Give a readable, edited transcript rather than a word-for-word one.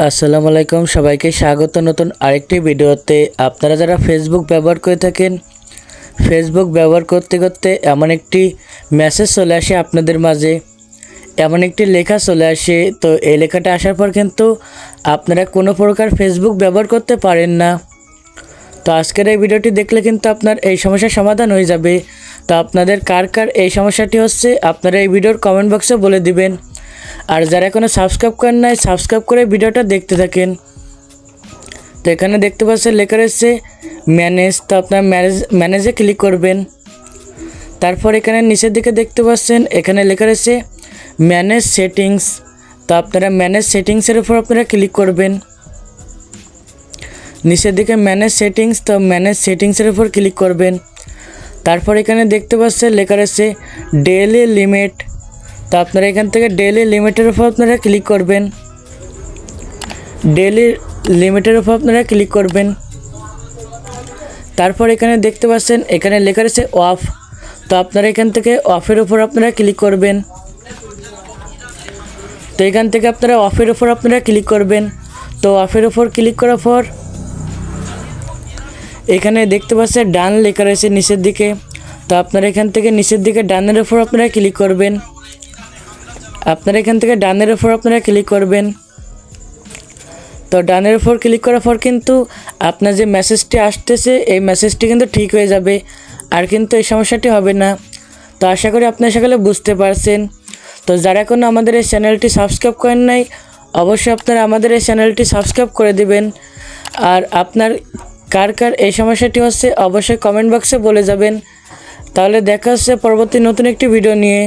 আসসালামু আলাইকুম, সবাইকে স্বাগত নতুন আরেকটি ভিডিওতে। আপনারা যারা ফেসবুক ব্যবহার করে থাকেন, ফেসবুক ব্যবহার করতে করতে এমন একটি মেসেজ চলে আসে আপনাদের মাঝে, এমন একটি লেখা চলে আসে। তো এই লেখাটা আসার পর কিন্তু আপনারা কোনো প্রকার ফেসবুক ব্যবহার করতে পারেন না। তো আজকের এই ভিডিওটি দেখলে কিন্তু আপনার এই সমস্যার সমাধান হয়ে যাবে। তো আপনাদের কার কার এই সমস্যাটি হচ্ছে আপনারা এই ভিডিওর কমেন্ট বক্সে বলে দিবেন। আর যারা এখনও সাবস্ক্রাইব করেন নাই, সাবস্ক্রাইব করে ভিডিওটা দেখতে থাকেন। তো এখানে দেখতে পাচ্ছেন লেখা রয়েছে ম্যানেজ। তো আপনার ম্যানেজে ক্লিক করবেন। তারপর এখানে নিচের দিকে দেখতে পাচ্ছেন এখানে লেখা রয়েছে ম্যানেজ সেটিংস। তো আপনারা ম্যানেজ সেটিংসের উপর আপনারা ক্লিক করবেন। নিচের দিকে ম্যানেজ সেটিংস, তো ম্যানেজ সেটিংসের উপর ক্লিক করবেন। তারপর এখানে দেখতে পাচ্ছেন লেখা রয়েছে ডেইলি লিমিট। তো আপনারা এখান থেকে ডেইলি লিমিটের উপর আপনারা ক্লিক করবেন। ডেইলি লিমিটের উপর আপনারা ক্লিক করবেন। তারপর এখানে দেখতে পাচ্ছেন এখানে লেখা রয়েছে অফ। তো আপনারা এখান থেকে অফের উপর আপনারা ক্লিক করবেন। তো এখান থেকে আপনারা অফের উপর আপনারা ক্লিক করবেন। তো অফের উপর ক্লিক করার পর এখানে দেখতে পাচ্ছেন ডান লেখা রয়েছে নিচের দিকে। তো আপনারা এখান থেকে নিচের দিকে ডানের উপর আপনারা ক্লিক করবেন। আপনারা এখান থেকে ডানের উপর আপনারা ক্লিক করবেন। তো ডানের উপর ক্লিক করার পর কিন্তু আপনার যে মেসেজটি আসতেছে এই মেসেজটি কিন্তু ঠিক হয়ে যাবে, আর কিন্তু এই সমস্যাটি হবে না। তো আশা করি আপনারা সকলে বুঝতে পারছেন। তো যারা এখনও আমাদের এই চ্যানেলটি সাবস্ক্রাইব করেন নাই, অবশ্যই আপনারা আমাদের এই চ্যানেলটি সাবস্ক্রাইব করে দিবেন। আর আপনার কার কার এই সমস্যাটি হচ্ছে অবশ্যই কমেন্ট বক্সে বলে যাবেন। তাহলে দেখা হচ্ছে পরবর্তী নতুন একটি ভিডিও নিয়ে।